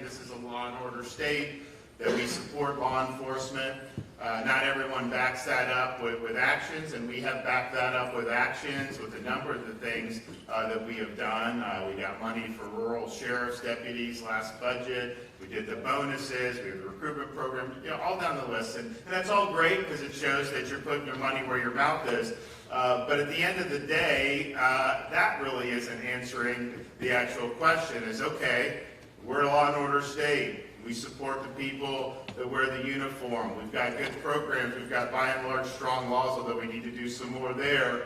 this is a law and order state, that we support law enforcement. Not everyone backs that up with actions, and we have backed that up with actions with a number of the things that we have done. We got money for rural sheriff's deputies last budget. We did the bonuses. We have the recruitment program, all down the list. And that's all great because it shows that you're putting your money where your mouth is. But at the end of the day, that really isn't answering the actual question is, okay, we're a law and order state. We support the people that wear the uniform. We've got good programs. We've got, by and large, strong laws, although we need to do some more there.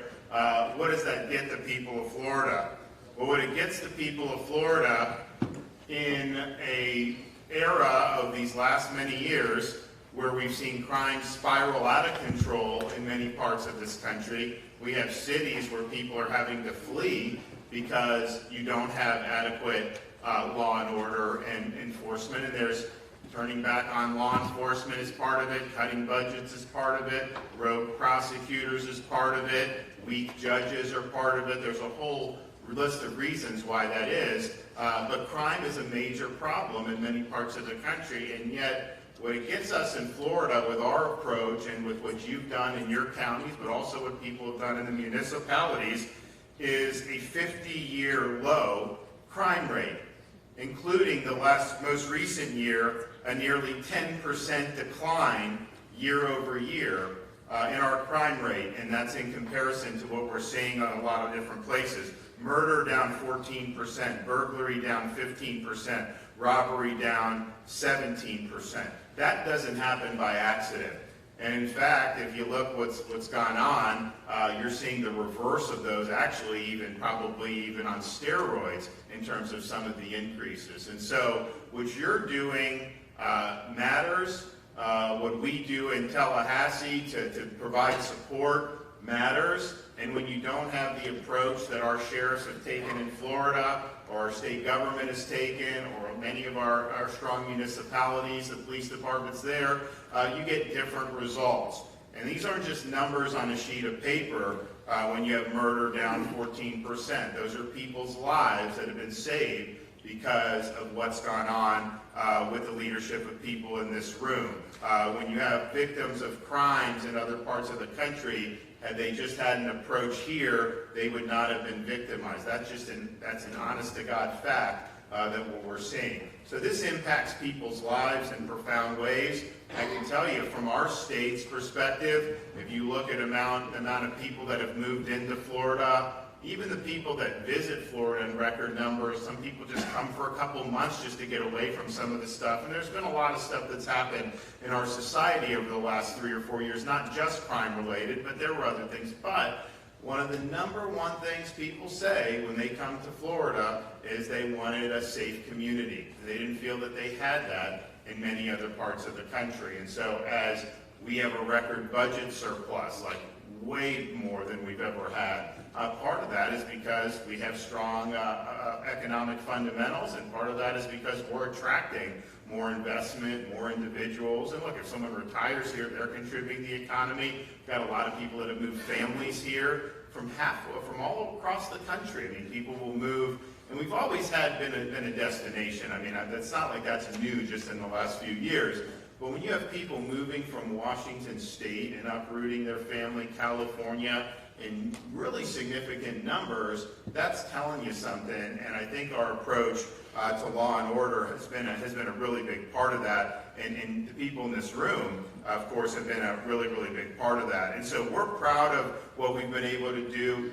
What does that get the people of Florida? Well, what it gets the people of Florida in an era of these last many years where we've seen crime spiral out of control in many parts of this country. We have cities where people are having to flee because you don't have adequate law and order and enforcement, and there's turning back on law enforcement is part of it, cutting budgets is part of it, rogue prosecutors is part of it, weak judges are part of it. There's a whole list of reasons why that is, but crime is a major problem in many parts of the country, and yet what it gets us in Florida with our approach and with what you've done in your counties, but also what people have done in the municipalities, is a 50-year low crime rate, including the most recent year, a nearly 10% decline year over year in our crime rate, and that's in comparison to what we're seeing on a lot of different places. Murder down 14%, burglary down 15%, robbery down 17%. That doesn't happen by accident. And in fact, if you look what's gone on, you're seeing the reverse of those, actually probably even on steroids in terms of some of the increases. And so what you're doing matters. What we do in Tallahassee to provide support matters. And when you don't have the approach that our sheriffs have taken in Florida, or our state government has taken, or many of our strong municipalities, the police departments there, you get different results. And these aren't just numbers on a sheet of paper when you have murder down 14%. Those are people's lives that have been saved because of what's gone on with the leadership of people in this room. When you have victims of crimes in other parts of the country, had they just had an approach here, they would not have been victimized. That's an honest-to-God fact that what we're seeing. So this impacts people's lives in profound ways. I can tell you from our state's perspective, if you look at the amount of people that have moved into Florida, even the people that visit Florida in record numbers, some people just come for a couple months just to get away from some of the stuff. And there's been a lot of stuff that's happened in our society over the last 3 or 4 years, not just crime related, but there were other things. But one of the number one things people say when they come to Florida is they wanted a safe community. They didn't feel that they had that in many other parts of the country. And so as we have a record budget surplus, like way more than we've ever had, part of that is because we have strong economic fundamentals, and part of that is because we're attracting more investment, more individuals. And look, if someone retires here, they're contributing to the economy. We've got a lot of people that have moved families here from all across the country. I mean, people will move, and we've always been a destination. I mean, that's not like that's new just in the last few years. But when you have people moving from Washington State and uprooting their family, California, in really significant numbers, that's telling you something. And I think our approach to law and order has been a really big part of that. And the people in this room, of course, have been a really, really big part of that. And so we're proud of what we've been able to do.